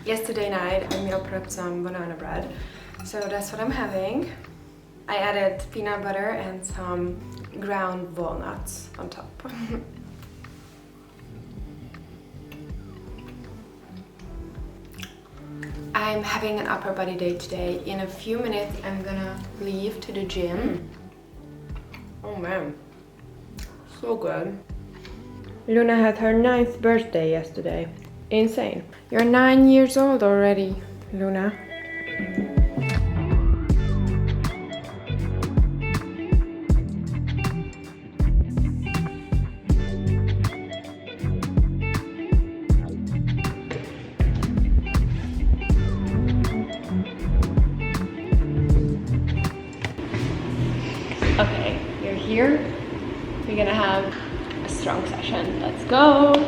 Yesterday night I meal prepped some banana bread, so that's what I'm having. I added peanut butter and some ground walnuts on top. I'm having an upper body day today. In a few minutes I'm gonna leave to the gym. Oh man, so good. Luna had her 9th birthday yesterday. Insane. You're 9 years old already, Luna. Okay, you're here. We're gonna have a strong session. Let's go.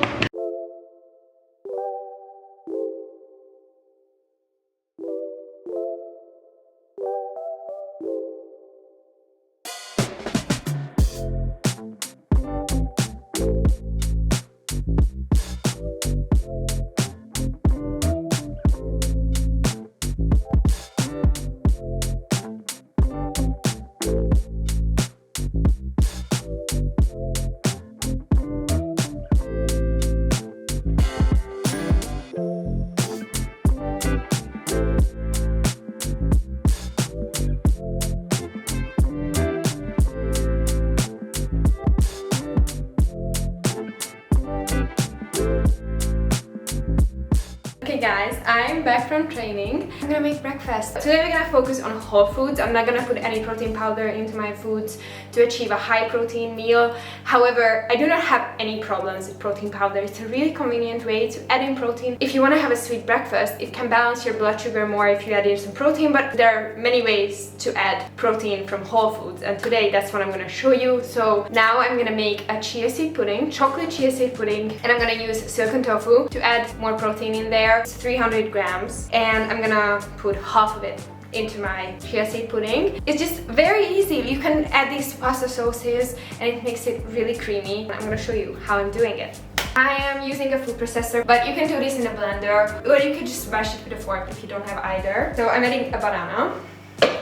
Okay guys, I'm back from training. I'm gonna make breakfast. Today we're gonna focus on whole foods. I'm not gonna put any protein powder into my foods to achieve a high protein meal. However, I do not have any problems with protein powder. It's a really convenient way to add in protein. If you wanna have a sweet breakfast, it can balance your blood sugar more if you add in some protein, but there are many ways to add protein from whole foods, and today that's what I'm gonna show you. So now I'm gonna make a chia seed pudding, chocolate chia seed pudding, and I'm gonna use silken tofu to add more protein in there. It's 300 grams, and I'm gonna put half of it into my chia seed pudding. It's just very easy. You can add these pasta sauces and it makes it really creamy. I'm gonna show you how I'm doing it. I am using a food processor, but you can do this in a blender, or you can just mash it with a fork if you don't have either. So I'm adding a banana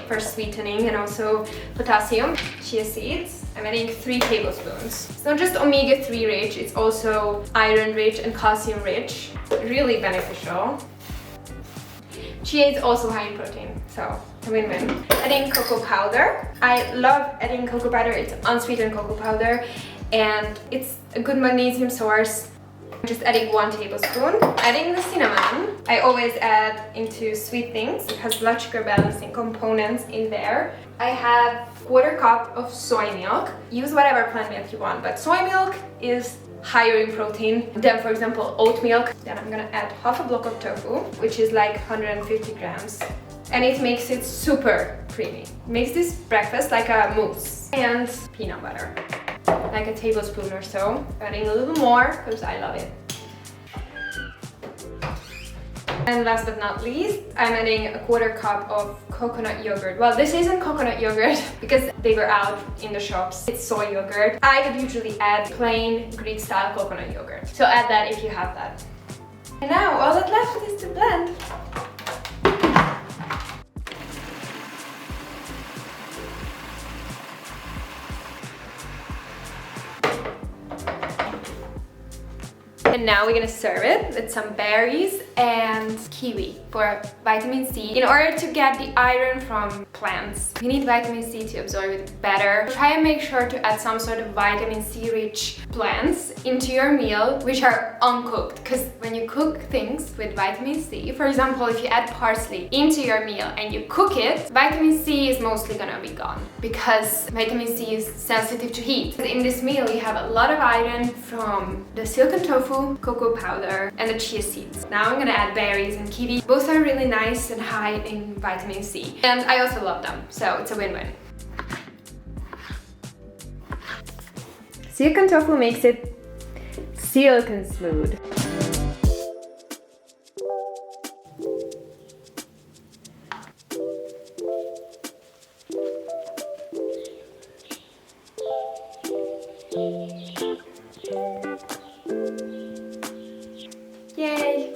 for sweetening and also potassium. Chia seeds, I'm adding 3 tablespoons. It's not just omega-3 rich, it's also iron rich and calcium rich. Really beneficial. Chia is also high in protein, so a win-win. Adding cocoa powder. I love adding cocoa powder. It's unsweetened cocoa powder and it's a good magnesium source. I'm just adding 1 tablespoon. Adding the cinnamon. I always add into sweet things. It has blood sugar balancing components in there. I have 1/4 cup of soy milk. Use whatever plant milk you want, but soy milk is higher in protein than, for example, oat milk. Then I'm gonna add half a block of tofu, which is like 150 grams. And it makes it super creamy. It makes this breakfast like a mousse. And peanut butter, like a tablespoon or so. Adding a little more because I love it. And last but not least, I'm adding a 1/4 cup of coconut yogurt. Well, this isn't coconut yogurt because they were out in the shops. It's soy yogurt. I would usually add plain Greek style coconut yogurt. So add that if you have that. And now all that's left is to blend. And now we're gonna serve it with some berries and kiwi for vitamin C. In order to get the iron from plants, we need vitamin C to absorb it better. Try and make sure to add some sort of vitamin C rich plants into your meal which are uncooked, because when you cook things with vitamin C, for example, if you add parsley into your meal and you cook it, vitamin C is mostly gonna be gone because vitamin C is sensitive to heat. In this meal you have a lot of iron from the silken tofu, cocoa powder and the chia seeds. Now I'm gonna add berries and kiwi. Both are really nice and high in vitamin C, and I also love them, so it's a win-win. Silken tofu makes it silken smooth. Yay!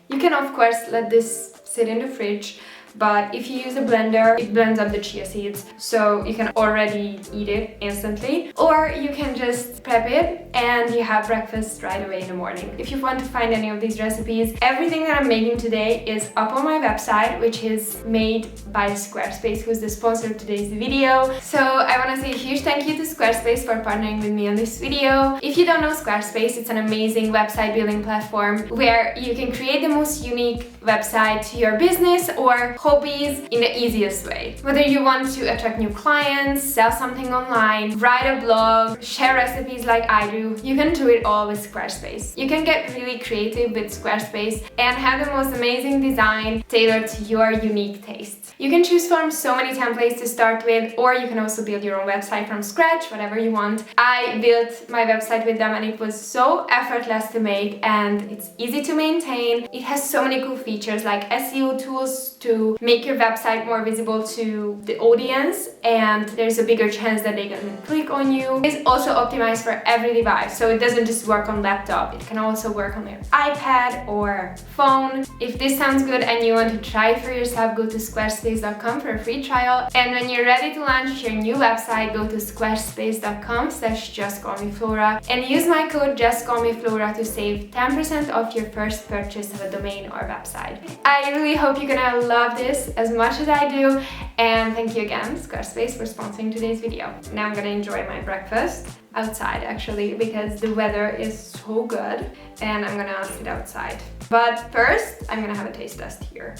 You can of course let this sit in the fridge, but if you use a blender, it blends up the chia seeds, so you can already eat it instantly. Or you can just prep it and you have breakfast right away in the morning. If you want to find any of these recipes, everything that I'm making today is up on my website, which is made by Squarespace, who's the sponsor of today's video. So I want to say a huge thank you to Squarespace for partnering with me on this video. If you don't know Squarespace, it's an amazing website building platform where you can create the most unique website to your business or hobbies in the easiest way. Whether you want to attract new clients, sell something online, write a blog, share recipes like I do, you can do it all with Squarespace. You can get really creative with Squarespace and have the most amazing design tailored to your unique tastes. You can choose from so many templates to start with, or you can also build your own website from scratch, whatever you want. I built my website with them and it was so effortless to make and it's easy to maintain. It has so many cool features like SEO tools to make your website more visible to the audience, and there's a bigger chance that they're gonna click on you. It's also optimized for every device, so it doesn't just work on laptop, it can also work on your iPad or phone. If this sounds good and you want to try it for yourself, go to squarespace.com for a free trial, and when you're ready to launch your new website, go to squarespace.com/Justcallmeflora and use my code Justcallmeflora to save 10% off your first purchase of a domain or website. I really hope you're gonna love this as much as I do, and thank you again Squarespace for sponsoring today's video. Now I'm gonna enjoy my breakfast outside actually, because the weather is so good and I'm gonna sit outside. But first I'm gonna have a taste test here.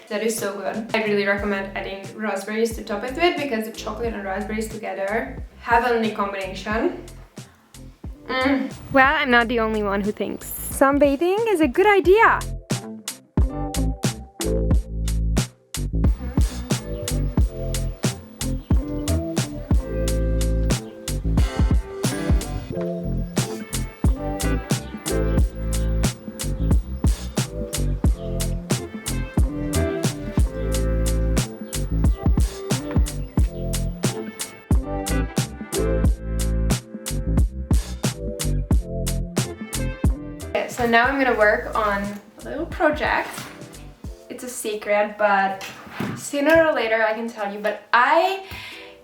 That is so good. I really recommend adding raspberries to top it with, because the chocolate and raspberries together, heavenly combination. Well, I'm not the only one who thinks sunbathing is a good idea. So now I'm gonna work on a little project. It's a secret, but sooner or later I can tell you. But I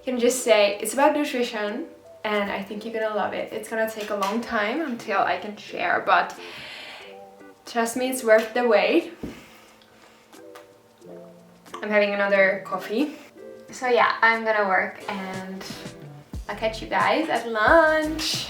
can just say it's about nutrition and I think you're gonna love it. It's gonna take a long time until I can share, but trust me, it's worth the wait. I'm having another coffee. So yeah, I'm gonna work and I'll catch you guys at lunch.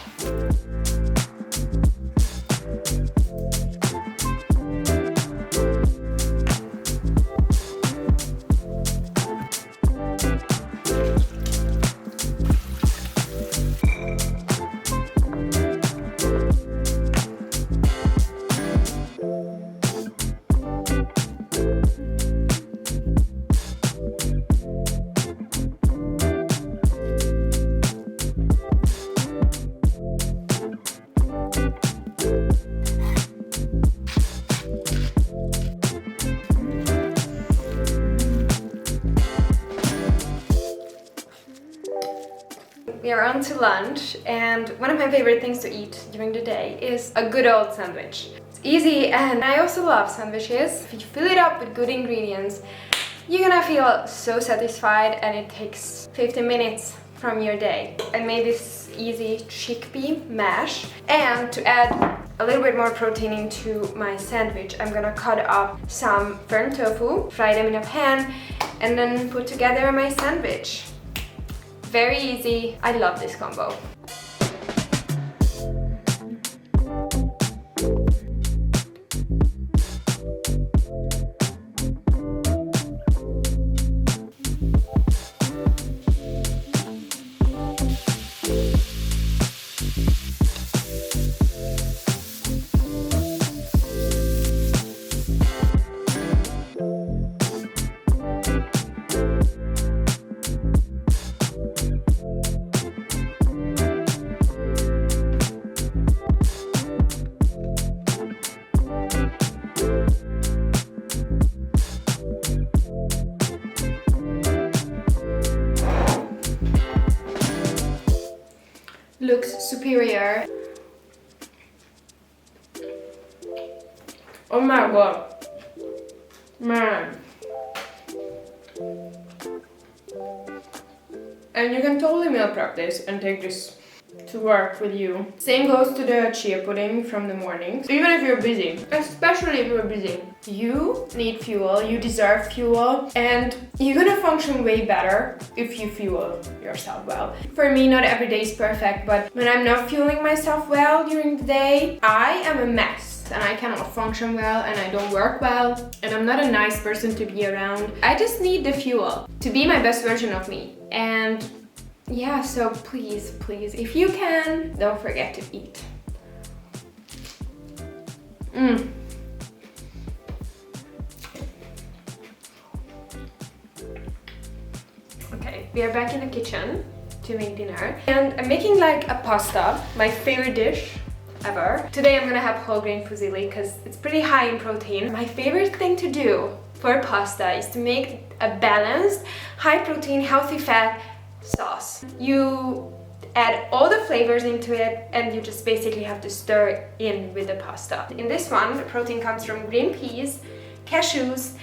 We are on to lunch, and one of my favorite things to eat during the day is a good old sandwich. It's easy, and I also love sandwiches. If you fill it up with good ingredients, you're gonna feel so satisfied, and it takes 15 minutes from your day. I made this easy chickpea mash, and to add a little bit more protein into my sandwich, I'm gonna cut up some burnt tofu, fry them in a pan, and then put together my sandwich. Very easy. I love this combo. Looks superior. Oh my god. Man. And you can totally meal prep this and take this to work with you. Same goes to the chia pudding from the mornings. Even if you're busy, especially if you're busy, you need fuel, you deserve fuel, and you're gonna function way better if you fuel yourself well. For me, not every day is perfect, but when I'm not fueling myself well during the day, I am a mess. And I cannot function well, and I don't work well, and I'm not a nice person to be around. I just need the fuel to be my best version of me. And yeah, so please, if you can, don't forget to eat. Okay, we are back in the kitchen to make dinner. And I'm making like a pasta, my favorite dish ever. Today I'm gonna have whole grain fusilli because it's pretty high in protein. My favorite thing to do for pasta is to make a balanced, high protein, healthy fat sauce. You add all the flavors into it and you just basically have to stir in with the pasta. In this one, the protein comes from green peas, cashews,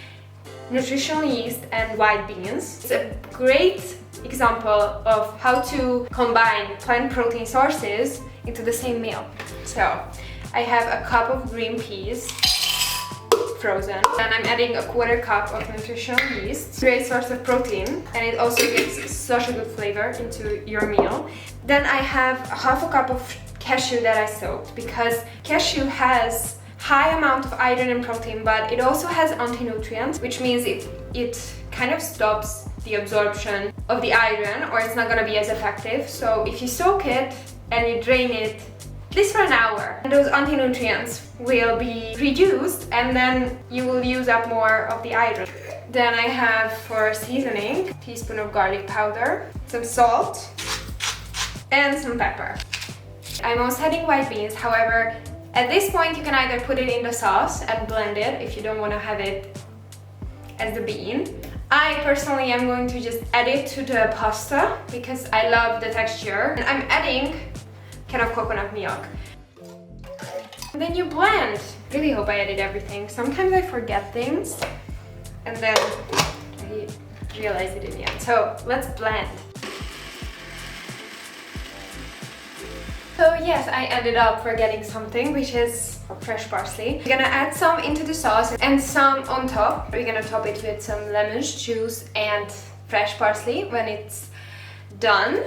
nutritional yeast and white beans. It's a great example of how to combine plant protein sources into the same meal. So I have a cup of green peas frozen, and I'm adding a 1/4 cup of nutritional yeast. Great source of protein, and it also gives such a good flavor into your meal. Then I have 1/2 cup of cashew that I soaked, because cashew has high amount of iron and protein, but it also has anti-nutrients, which means it kind of stops the absorption of the iron, or it's not gonna be as effective. So if you soak it and you drain it at least for an hour, those anti-nutrients will be reduced, and then you will use up more of the iron. Then I have for seasoning, a teaspoon of garlic powder, some salt, and some pepper. I'm also adding white beans, however, at this point you can either put it in the sauce and blend it if you don't want to have it as the bean. I personally am going to just add it to the pasta because I love the texture. And I'm adding a can of coconut milk. And then you blend. Really hope I added everything. Sometimes I forget things and then I realize it in the end. So let's blend. So yes, I ended up forgetting something, which is fresh parsley. We're gonna add some into the sauce and some on top. We're gonna top it with some lemon juice and fresh parsley when it's done.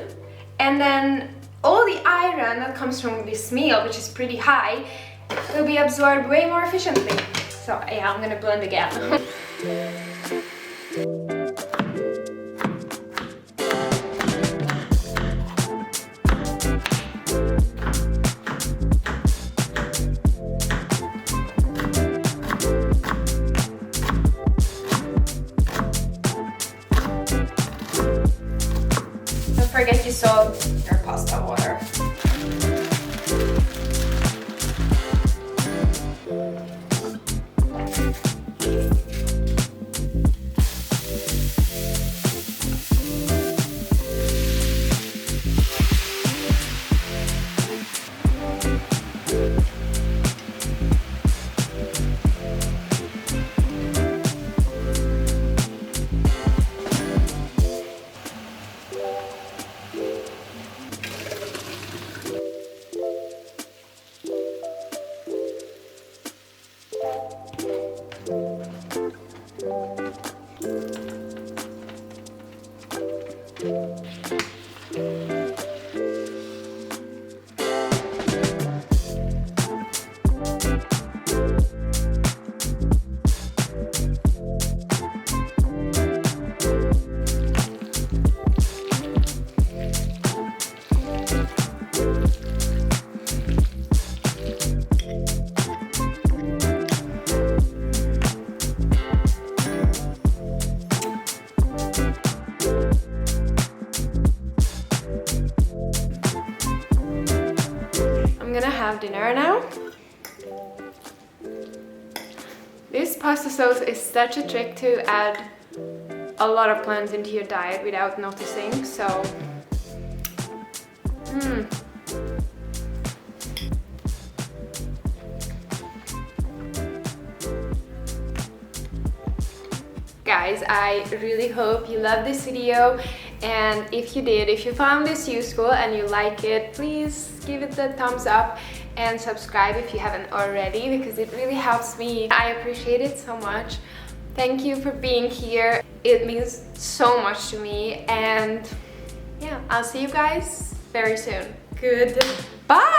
And then all the iron that comes from this meal, which is pretty high, will be absorbed way more efficiently. So yeah, I'm gonna blend again. Don't forget to salt your pasta water. Have dinner now. This pasta sauce is such a trick to add a lot of plants into your diet without noticing, so I really hope you loved this video, and if you did, if you found this useful and you like it, please give it the thumbs up and subscribe if you haven't already, because it really helps me. I appreciate it so much. Thank you for being here. It means so much to me, and yeah, I'll see you guys very soon. Goodbye.